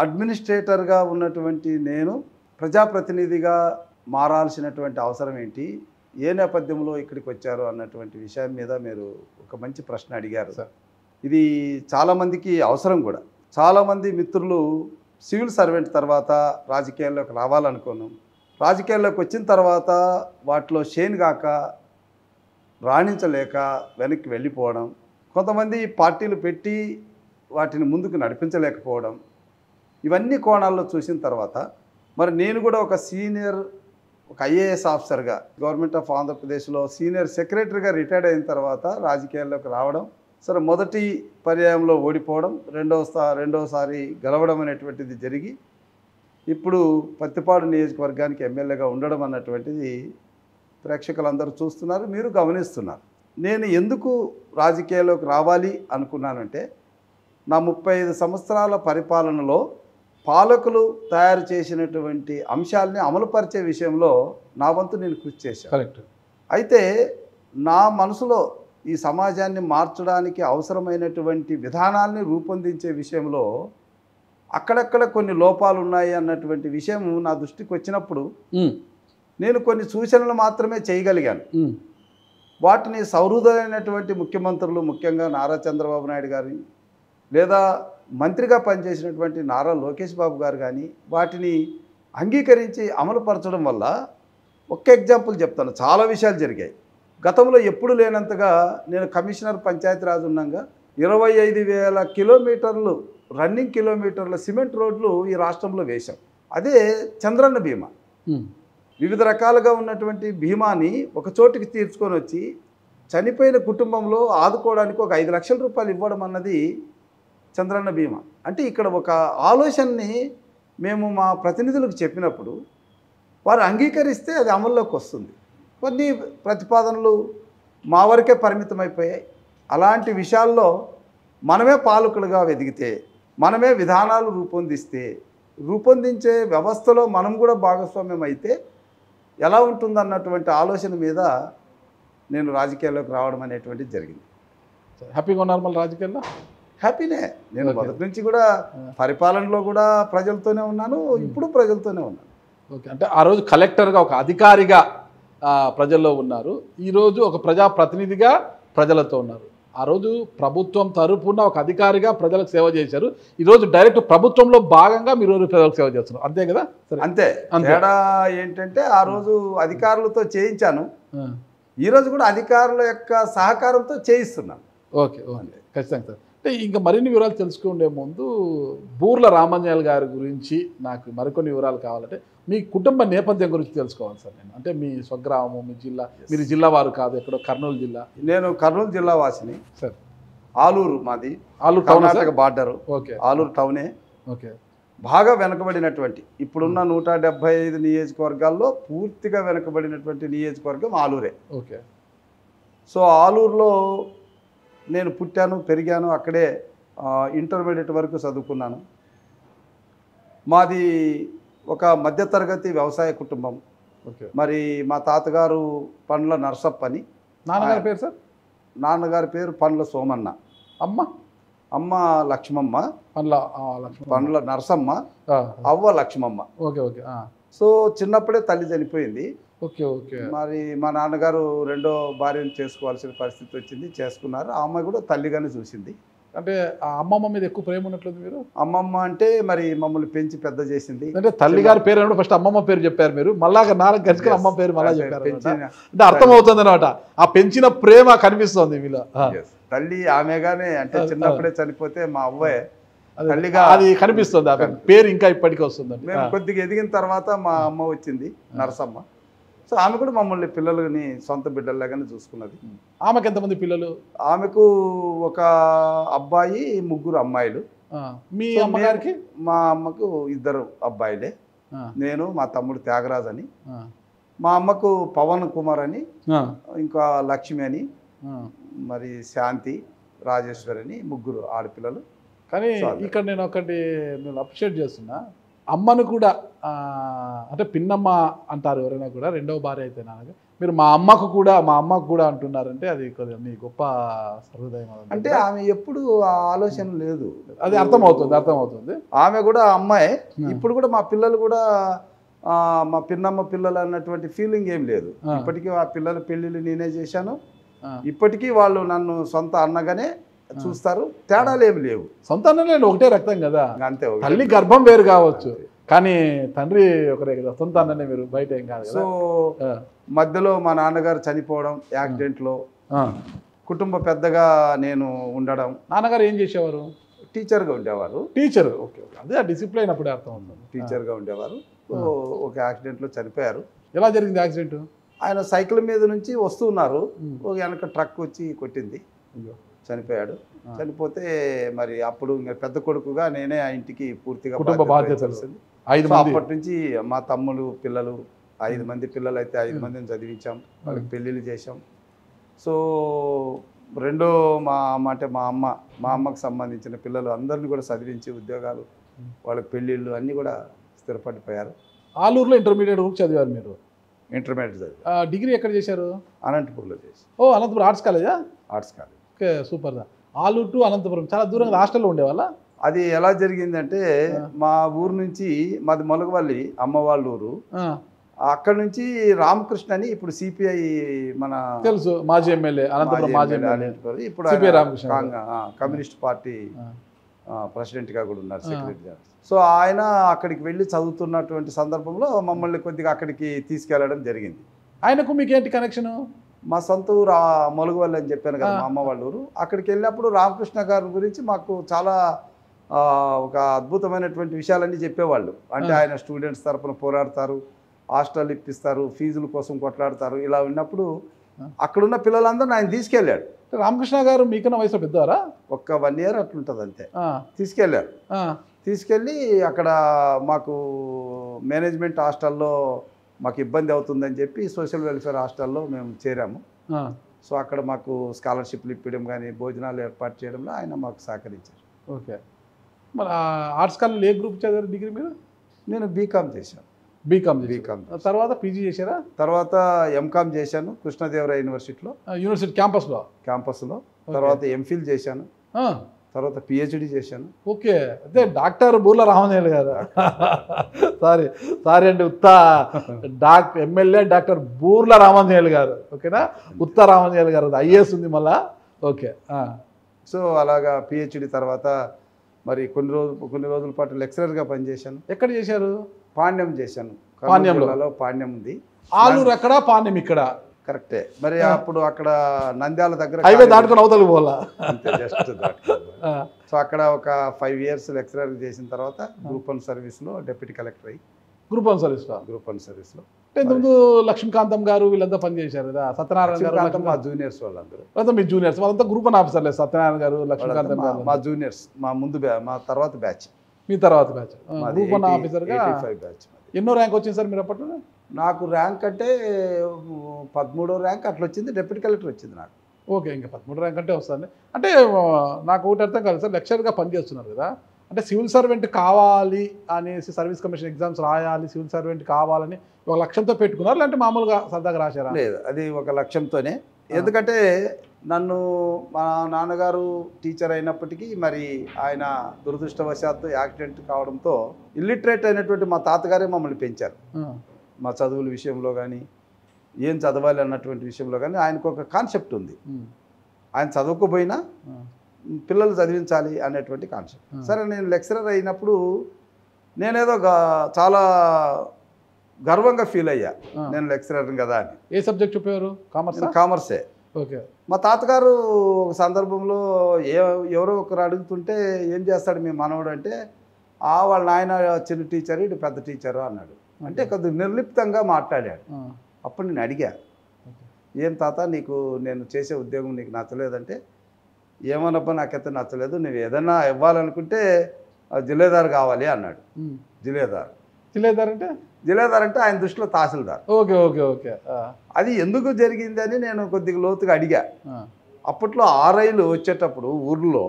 అడ్మినిస్ట్రేటర్గా ఉన్నటువంటి నేను ప్రజాప్రతినిధిగా మారాల్సినటువంటి అవసరం ఏంటి, ఏ నేపథ్యంలో ఇక్కడికి వచ్చారు అన్నటువంటి విషయం మీద మీరు ఒక మంచి ప్రశ్న అడిగారు. ఇది చాలామందికి అవసరం కూడా. చాలామంది మిత్రులు సివిల్ సర్వెంట్ తర్వాత రాజకీయాల్లోకి రావాలనుకున్నాం, రాజకీయాల్లోకి వచ్చిన తర్వాత వాటిలో షేన్ గాక రాణించలేక వెనక్కి వెళ్ళిపోవడం, కొంతమంది పార్టీలు పెట్టి వాటిని ముందుకు నడిపించలేకపోవడం, ఇవన్నీ కోణాల్లో చూసిన తర్వాత మరి నేను కూడా ఒక ఐఏఎస్ ఆఫీసర్గా గవర్నమెంట్ ఆఫ్ ఆంధ్రప్రదేశ్లో సీనియర్ సెక్రటరీగా రిటైర్డ్ అయిన తర్వాత రాజకీయాల్లోకి రావడం, సరే మొదటి పర్యాయంలో ఓడిపోవడం, రెండోసారి గెలవడం అనేటువంటిది జరిగి ఇప్పుడు పత్తిపాడు నియోజకవర్గానికి ఎమ్మెల్యేగా ఉండడం అన్నటువంటిది ప్రేక్షకులందరూ చూస్తున్నారు, మీరు గమనిస్తున్నారు. నేను ఎందుకు రాజకీయాల్లోకి రావాలి అనుకున్నానంటే నా 35 సంవత్సరాల పరిపాలనలో పాలకులు తయారు చేసినటువంటి అంశాలని అమలుపరిచే విషయంలో నా వంతు నేను కృషి చేశాను. కరెక్ట్. అయితే నా మనసులో ఈ సమాజాన్ని మార్చడానికి అవసరమైనటువంటి విధానాల్ని రూపొందించే విషయంలో అక్కడక్కడ కొన్ని లోపాలు ఉన్నాయి అన్నటువంటి విషయం నా దృష్టికి వచ్చినప్పుడు నేను కొన్ని సూచనలు మాత్రమే చేయగలిగాను. వాటిని సౌహృదైనటువంటి ముఖ్యమంత్రులు, ముఖ్యంగా నారా చంద్రబాబు నాయుడు గారి లేదా మంత్రిగా పనిచేసినటువంటి నారా లోకేష్ బాబు గారు కానీ వాటిని అంగీకరించి అమలుపరచడం వల్ల ఒక్క ఎగ్జాంపుల్ చెప్తాను. చాలా విషయాలు జరిగాయి. గతంలో ఎప్పుడు లేనంతగా నేను కమిషనర్ పంచాయతీరాజ్ ఉన్నాగా 25,000 కిలోమీటర్లు రన్నింగ్ కిలోమీటర్ల సిమెంట్ రోడ్లు ఈ రాష్ట్రంలో వేశాం. అదే చంద్రన్న బీమా. వివిధ రకాలుగా ఉన్నటువంటి బీమాని ఒక చోటికి తీర్చుకొని వచ్చి చనిపోయిన కుటుంబంలో ఆదుకోవడానికి ఒక 5 లక్షల రూపాయలు ఇవ్వడం అన్నది చంద్రన్న బీమా. అంటే ఇక్కడ ఒక ఆలోచనని మేము మా ప్రతినిధులకు చెప్పినప్పుడు వారు అంగీకరిస్తే అది అమల్లోకి వస్తుంది. కొన్ని ప్రతిపాదనలు మా వరకే పరిమితమైపోయాయి. అలాంటి విషయాల్లో మనమే పాలకులుగా ఎదిగితే, మనమే విధానాలు రూపొందించే వ్యవస్థలో మనం కూడా భాగస్వామ్యం అయితే ఎలా ఉంటుందన్నటువంటి ఆలోచన మీద నేను రాజకీయాల్లోకి రావడం అనేటువంటిది జరిగింది. హ్యాపీగా ఉన్నారు మళ్ళీ రాజకీయాల్లో? హ్యాపీనే. నేను మొదటి నుంచి కూడా పరిపాలనలో కూడా ప్రజలతోనే ఉన్నాను, ఇప్పుడు ప్రజలతోనే ఉన్నాను. ఓకే. అంటే ఆ రోజు కలెక్టర్గా ఒక అధికారిగా ప్రజల్లో ఉన్నారు, ఈరోజు ఒక ప్రజాప్రతినిధిగా ప్రజలతో ఉన్నారు. ఆ రోజు ప్రభుత్వం తరపున ఒక అధికారిగా ప్రజలకు సేవ చేశారు, ఈరోజు డైరెక్ట్ ప్రభుత్వంలో భాగంగా మీరు ప్రజలకు సేవ చేస్తున్నారు, అంతే కదా? అంతే. తేడా ఏంటంటే ఆ రోజు అధికారులతో చేయించాను, ఈరోజు కూడా అధికారుల యొక్క సహకారంతో చేయిస్తున్నాను. ఓకే ఓకే, ఖచ్చితంగా సార్. అంటే ఇంకా మరిన్ని వివరాలు తెలుసుకుండే ముందు బూర్ల రామాంజనేయులు గారి గురించి నాకు మరికొన్ని వివరాలు కావాలంటే మీ కుటుంబ నేపథ్యం గురించి తెలుసుకోవాలి సార్. నేను అంటే మీ స్వగ్రామం, మీ జిల్లా, మీరు జిల్లా వారు కాదు, ఎక్కడో కర్నూలు జిల్లా. నేను కర్నూలు జిల్లా వాసిని సార్. ఆలూరు మాది, ఆలూరు కర్ణాటక బార్డరు. ఓకే. ఆలూరు టౌనే. ఓకే. బాగా వెనకబడినటువంటి ఇప్పుడున్న 175 నియోజకవర్గాల్లో పూర్తిగా వెనకబడినటువంటి నియోజకవర్గం ఆలూరే. ఓకే. సో ఆలూరులో నేను పుట్టాను, పెరిగాను, అక్కడే ఇంటర్మీడియట్ వరకు చదువుకున్నాను. మాది ఒక మధ్యతరగతి వ్యవసాయ కుటుంబం. ఓకే. మరి మా తాతగారు పండ్ల నరసప్ప అని. నాన్నగారి పేరు సార్? నాన్నగారి పేరు పండ్ల సోమన్న. అమ్మ లక్ష్మమ్మ. పండ్ల నరసమ్మ, అవ్వ లక్ష్మమ్మ. Okay okay. సో చిన్నప్పుడే తల్లి చనిపోయింది. Okay okay. మరి మా నాన్నగారు రెండో భార్యను చేసుకోవాల్సిన పరిస్థితి వచ్చింది, చేసుకున్నారు. ఆ అమ్మాయి కూడా తల్లిగానే చూసింది. అంటే ఆ అమ్మమ్మ మీద ఎక్కువ ప్రేమ ఉన్నట్లుంది మీరు? అమ్మమ్మ అంటే మరి మమ్మల్ని పెంచి పెద్ద చేసింది. అంటే తల్లి గారి పేరు అన్నప్పుడు ఫస్ట్ అమ్మమ్మ పేరు చెప్పారు మీరు, మళ్ళా నాలుగు గంటకి అమ్మ పేరు మళ్ళా చెప్పారు. అంటే అర్థమవుతుంది అనమాట, ఆ పెంచిన ప్రేమ కనిపిస్తుంది మీలో. తల్లి ఆమెగానే, అంటే చిన్నప్పుడే చనిపోతే మా అవ్వే తల్లిగా అది కనిపిస్తుంది, ఆ పేరు ఇంకా ఇప్పటికీ వస్తుంది. మేము కొద్దిగా ఎదిగిన తర్వాత మా అమ్మ వచ్చింది నరసమ్మ. సో ఆమె కూడా మమ్మల్ని పిల్లలని సొంత బిడ్డల్లాగానే చూసుకున్నది. ఆమెకు ఎంతమంది పిల్లలు? ఆమెకు ఒక అబ్బాయి, 3 అమ్మాయిలు. మీ అమ్మగారికి? మా అమ్మకు 2 అబ్బాయిలే, నేను, మా తమ్ముడు త్యాగరాజ్ అని. మా అమ్మకు పవన్ కుమార్ అని, ఇంకా లక్ష్మి అని, మరి శాంతి, రాజేశ్వరి అని 3 ఆడపిల్లలు. కానీ ఇక్కడ నేను ఒకటి అప్రిషియేట్ చేస్తున్నా, అమ్మను కూడా అంటే పిన్నమ్మ అంటారు ఎవరైనా కూడా, రెండవ భార్య అయితే నాన్నగా మీరు మా అమ్మకు కూడా అంటున్నారంటే అది కొద్దిగా మీ గొప్ప సహృదయం. అంటే ఆమె ఎప్పుడు ఆ ఆలోచన లేదు. అది అర్థమవుతుంది. ఆమె కూడా అమ్మాయి. ఇప్పుడు కూడా మా పిల్లలు కూడా మా పిన్నమ్మ పిల్లలు అన్నటువంటి ఫీలింగ్ ఏం లేదు. ఇప్పటికీ ఆ పిల్లల పెళ్ళిళ్ళు నేనే చేశాను. ఇప్పటికీ వాళ్ళు నన్ను సొంత అన్నగానే చూస్తారు. తేడాలు ఏమి లేవు. సొంత అన్నలే ఒకటే రక్తం కదా, అంతే. తల్లి గర్భం వేరు కావచ్చు కానీ తండ్రి ఒకరే కదా, సొంత అన్ననే, మీరు బయట ఏం కాదు. సో మధ్యలో మా నాన్నగారు చనిపోవడం యాక్సిడెంట్లో, కుటుంబ పెద్దగా నేను ఉండడం. నాన్నగారు ఏం చేసేవారు? టీచర్గా ఉండేవారు. Teacher, okay. అదే ఆ డిసిప్లైన్ అప్పుడే అర్థం అవుతుంది. టీచర్గా ఉండేవారు. ఒక యాక్సిడెంట్లో చనిపోయారు. ఎలా జరిగింది యాక్సిడెంట్? ఆయన సైకిల్ మీద నుంచి వస్తున్నారు, వెనక ట్రక్ వచ్చి కొట్టింది, చనిపోయాడు. చనిపోతే మరి అప్పుడు ఇంకా పెద్ద కొడుకుగా నేనే ఆ ఇంటికి పూర్తిగా కుటుంబ బాధ్యత తెలిసింది. అప్పటి నుంచి మా తమ్ముడు పిల్లలు 5 మంది పిల్లలు అయితే 5 మందిని చదివించాం, వాళ్ళకి పెళ్ళిళ్ళు చేశాం. సో రెండో మా అమ్మకు సంబంధించిన పిల్లలు అందరినీ కూడా చదివించి ఉద్యోగాలు, వాళ్ళకి పెళ్ళిళ్ళు అన్నీ కూడా స్థిరపడిపోయారు. ఆలూరులో ఇంటర్మీడియట్ వరకు చదివారు మీరు? ఇంటర్మీడియట్ చదివి. డిగ్రీ ఎక్కడ చేశారు? అనంతపూర్లో చేసి. అనంతపురం ఆర్ట్స్ కాలేజా? Arts college. Okay, super. Aluru to Anantapuram చాలా దూరంగా హాస్టల్లో ఉండేవాళ్ళ? అది ఎలా జరిగిందంటే మా ఊరు నుంచి, మాది మొలగవల్లి అమ్మ వాళ్ళ ఊరు, అక్కడ నుంచి రామకృష్ణ అని ఇప్పుడు సిపిఐ మన తెలుసు, మాజీ ఎమ్మెల్యే అనంతపురం, మాజీ ఇప్పుడు కమ్యూనిస్ట్ పార్టీ ప్రెసిడెంట్గా కూడా ఉన్నారు, సెక్రటరీ జనరల్. సో ఆయన అక్కడికి వెళ్ళి చదువుతున్నటువంటి సందర్భంలో మమ్మల్ని కొద్దిగా అక్కడికి తీసుకెళ్లడం జరిగింది. ఆయనకు మీకేంటి కనెక్షను? మా సొంత ఊరు మొలగవల్లి అని చెప్పాను కదా, మా అమ్మ వాళ్ళ ఊరు. అక్కడికి వెళ్ళినప్పుడు రామకృష్ణ గారి గురించి మాకు చాలా ఒక అద్భుతమైనటువంటి విషయాలన్నీ చెప్పేవాళ్ళు. అంటే ఆయన స్టూడెంట్స్ తరఫున పోరాడతారు, హాస్టల్ ఇప్పిస్తారు, ఫీజుల కోసం కొట్లాడతారు. ఇలా ఉన్నప్పుడు అక్కడున్న పిల్లలందరూ ఆయన తీసుకెళ్ళాడు. రామకృష్ణ గారు మీకన్నా వయసు పెద్దవారా? ఒక్క 1 year అట్లుంటుంది అంతే. తీసుకెళ్ళారు. తీసుకెళ్ళి అక్కడ మాకు మేనేజ్మెంట్ హాస్టల్లో మాకు ఇబ్బంది అవుతుందని చెప్పి సోషల్ వెల్ఫేర్ హాస్టల్లో మేము చేరాము. సో అక్కడ మాకు స్కాలర్షిప్లు ఇప్పడం కానీ భోజనాలు ఏర్పాటు చేయడంలో ఆయన మాకు సహకరించారు. ఓకే. మరి ఆర్ట్స్ కాలేజ్ ఏ గ్రూప్ చదివారు డిగ్రీ మీరు? నేను బీకామ్ చేశాను. బీకామ్. తర్వాత పీజీ చేశారా? తర్వాత ఎంకామ్ చేశాను కృష్ణదేవరాయ యూనివర్సిటీలో, క్యాంపస్లో. తర్వాత ఎంఫిల్ చేశాను, తర్వాత పిహెచ్డి చేశాను. ఓకే. అదే డాక్టర్ బూర్ల రామనేలు గారు. సారీ అండి, ఎమ్మెల్యే డాక్టర్ బూర్ల రామనేలు గారు. ఓకేనా, రామనేలు గారు ఐఏఎస్ ఉంది మళ్ళా. ఓకే. సో అలాగా పిహెచ్డి తర్వాత మరి కొన్ని రోజుల పాటు లెక్చరర్గా పనిచేశాను. ఎక్కడ చేశారు? పాండ్యం చేశాను. పాండ్యంలో పాండ్యం ఉంది. ఆలూరు అక్కడ, పాండ్యం ఇక్కడ. కరెక్టే. మరి అప్పుడు అక్కడ నంద్యాల దగ్గర హైవే దాటుకొని అవతల పోవాలా? జస్ట్ సో అక్కడ ఒక 5 years లెక్చరర్ చేసిన తర్వాత గ్రూప్ 1 సర్వీస్లో డెప్యూటీ కలెక్టర్ అయ్యి గ్రూప్ 1 సర్వీస్లో అంటే ఇంతకుముందు లక్ష్మీకాంతం గారు వీళ్ళంతా పనిచేశారు కదా, సత్యనారాయణ గారు మా జూనియర్స్ వాళ్ళందరూ. మీ జూనియర్స్ వాళ్ళంతా గ్రూప్ 1 ఆఫీసర్లే. సత్యనారాయణ గారు, లక్ష్మీకాంతం గారు మా జూనియర్స్, మా తర్వాత బ్యాచ్. మీ తర్వాత బ్యాచ్ గ్రూప్ 1 ఆఫీసర్గా 85 బ్యాచ్. ఎన్నో ర్యాంక్ వచ్చింది సార్ మీరు అప్పట్లో? నాకు ర్యాంక్ అంటే 13వ ర్యాంక్ అట్లా వచ్చింది. డెప్యూటీ కలెక్టర్ వచ్చింది నాకు. ఓకే, ఇంకా 13 ర్యాంక్ అంటే వస్తుంది. అంటే నాకు ఒకటి అర్థం కాదు సార్, లెక్చరర్గా పనిచేస్తున్నారు కదా, అంటే సివిల్ సర్వెంట్ కావాలి అనేసి సర్వీస్ కమిషన్ ఎగ్జామ్స్ రాయాలి, సివిల్ సర్వెంట్ కావాలని ఒక లక్ష్యంతో పెట్టుకున్నారు, లేదంటే మామూలుగా సరదాగా రాశారా? లేదు, అది ఒక లక్ష్యంతోనే. ఎందుకంటే నన్ను మా నాన్నగారు టీచర్ అయినప్పటికీ మరి ఆయన దురదృష్టవశాత్తు యాక్సిడెంట్ కావడంతో ఇల్లిటరేట్ అయినటువంటి మా తాతగారే మమ్మల్ని పెంచారు. మా చదువుల విషయంలో కానీ, ఏం చదవాలి అన్నటువంటి విషయంలో కానీ ఆయనకు ఒక కాన్సెప్ట్ ఉంది. ఆయన చదవకపోయినా పిల్లలు చదివించాలి అనేటువంటి కాన్సెప్ట్. సరే, నేను లెక్చరర్ అయినప్పుడు నేనేదో చాలా గర్వంగా ఫీల్ అయ్యా, నేను లెక్చరర్ కదా అని. ఏ సబ్జెక్ట్ చెప్పేవారు? కామర్సే. ఓకే. మా తాతగారు ఒక సందర్భంలో ఎవరో ఒకరు అడుగుతుంటే ఏం చేస్తాడు మీ మనవడు అంటే, వాళ్ళ నాయన చిన్న టీచరు, ఇటు పెద్ద టీచరు అన్నాడు. అంటే కొద్దిగా నిర్లిప్తంగా మాట్లాడాడు. అప్పుడు నేను అడిగా, ఏం తాత నీకు నేను చేసే ఉద్యోగం నీకు నచ్చలేదంటే, ఏమన్నప్ప నాకైతే నచ్చలేదు, నువ్వు ఏదన్నా ఇవ్వాలనుకుంటే జిల్లేదారు కావాలి అన్నాడు. జిల్లేదార్ అంటే ఆయన దృష్టిలో తహసీల్దార్. Okay okay okay. అది ఎందుకు జరిగింది అని నేను కొద్దిగా లోతుగా అడిగా. అప్పట్లో ఆర్ఐలు వచ్చేటప్పుడు ఊర్లో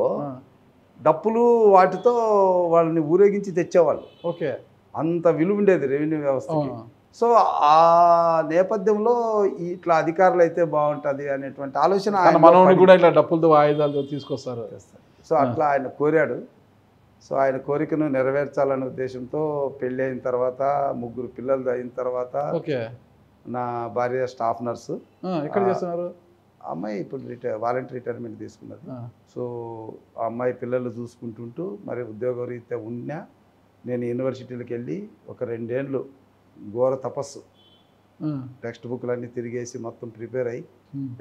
డప్పులు వాటితో వాళ్ళని ఊరేగించి తెచ్చేవాళ్ళు. ఓకే. అంత విలువ ఉండేది రెవెన్యూ వ్యవస్థకి. అవును. సో ఆ నేపథ్యంలో ఇట్లా అధికారులు అయితే బాగుంటుంది అనేటువంటి ఆలోచన తన ఆయనలో మనవని పడింది. కూడా ఇట్లా డప్పులతో ఆయుధాలతో తీసుకొస్తారు. సో అట్లా ఆయన కోరాడు. సో ఆయన కోరికను నెరవేర్చాలనే ఉద్దేశంతో పెళ్ళి అయిన తర్వాత 3 పిల్లలు అయిన తర్వాత ఓకే. నా భార్య స్టాఫ్ నర్సు. ఎక్కడ చేస్తున్నారు? అమ్మాయి ఇప్పుడు వాలంటీర్ రిటైర్మెంట్ తీసుకున్నది. ఆ, సో ఆ అమ్మాయి పిల్లలు చూసుకుంటుంటూ మరి ఉద్యోగరీత్యా ఉన్నా నేను యూనివర్సిటీలకు వెళ్ళి ఒక 2 ఏళ్ళు ఘోర తపస్సు, టెక్స్ట్ బుక్లన్నీ తిరిగేసి మొత్తం ప్రిపేర్ అయ్యి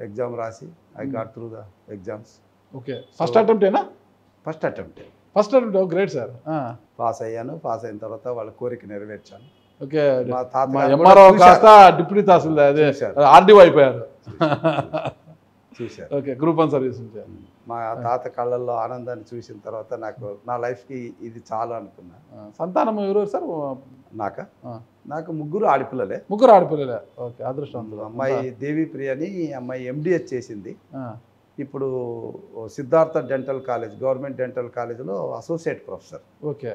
ఎగ్జామ్ రాసి I got through the exams. Okay. First అటెంప్టేనా? First attempt first attempt. Great sir. Pass అయ్యాను. పాస్ అయిన తర్వాత వాళ్ళ కోరిక నెరవేర్చాను. ఓకే. మా మా తాత ఎంఆర్ఓ కాస్త డిప్యూటీ తహసీల్దార్, అదే ఆర్డీఓ అయిపోయారు. చూశారు. ఓకే. గ్రూప్ 1 సర్వీస్ నుంచి. మా తాత కళ్ళల్లో ఆనందాన్ని చూసిన తర్వాత నాకు నా లైఫ్కి ఇది చాలు అనుకున్నా. సంతానం ఎవరు సార్? నాకు 3 ఆడపిల్లలే. 3 ఆడపిల్లలే. ఓకే. అదృష్టవంతులు. అమ్మాయి దేవి ప్రియ అని అమ్మాయి ఎండిఎస్ చేసింది. ఇప్పుడు Siddhartha dental college, government dental కాలేజ్లో అసోసియేట్ ప్రొఫెసర్. ఓకే.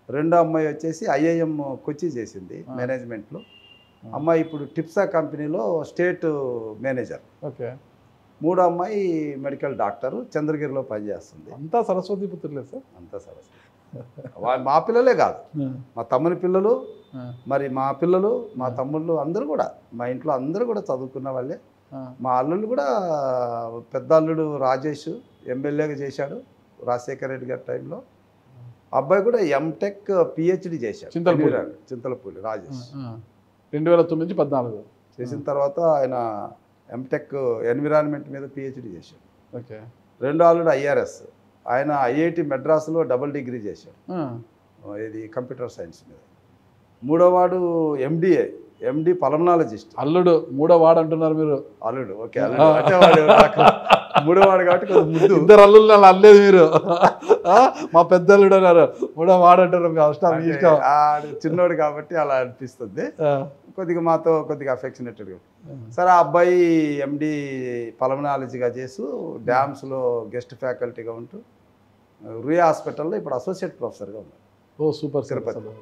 రెండో అమ్మాయి వచ్చేసి ఐఐఎం కొచ్చి చేసింది మేనేజ్మెంట్లో. అమ్మాయి ఇప్పుడు టిప్సా కంపెనీలో స్టేట్ మేనేజర్. ఓకే. మూడో అమ్మాయి మెడికల్ డాక్టరు, చంద్రగిరిలో పనిచేస్తుంది. అంతా సరస్వతి పుత్రులే సార్. అంతా సరస్వతి. మా పిల్లలే కాదు, మా తమ్ముని పిల్లలు, మరి మా పిల్లలు, మా తమ్ముళ్ళు అందరూ కూడా, మా ఇంట్లో అందరూ కూడా చదువుకున్న వాళ్ళే. మా అల్లుళ్ళు కూడా, పెద్ద అల్లుడు రాజేష్ ఎమ్మెల్యేగా చేశాడు రాజశేఖర రెడ్డి గారి టైంలో. అబ్బాయి కూడా ఎంటెక్ పిహెచ్డి చేశాడు చింతలపూడి రాజేష్. 2009 నుంచి 14 చేసిన తర్వాత ఆయన ఎంటెక్ ఎన్విరాన్మెంట్ మీద పిహెచ్డి చేశాడు. ఓకే. రెండో అల్లుడు ఐఆర్ఎస్, ఆయన ఐఐటి మెడ్రాస్లో డబుల్ డిగ్రీ చేశాడు, ఇది కంప్యూటర్ సైన్స్ మీద. మూడోవాడు ఎండి పల్మనాలజిస్ట్. అల్లుడు 3వ వాడు అంటున్నారు మీరు? అల్లుడు. ఓకే. అల్లుడు అంటే వాడు నాకు 3వ వాడు కాబట్టి కొంచెం ముద్దు. 2 అల్లుళ్ళు అలా అనలేదు మీరు. మా పెద్ద అల్లుడు అన్నారు, 3వ వాడు అంటారు. చిన్నోడు కాబట్టి అలా అనిపిస్తుంది. కొద్దిగా మాతో కొద్దిగా అఫెక్షనేటెడ్గా. సరే, ఆ అబ్బాయి ఎండి పల్మనాలజీగా చేస్తూ డ్యామ్స్లో గెస్ట్ ఫ్యాకల్టీగా ఉంటూ రుయా హాస్పిటల్లో ఇప్పుడు అసోసియేట్ ప్రొఫెసర్గా ఉన్నారు. ఓ సూపర్. తిరుపతి.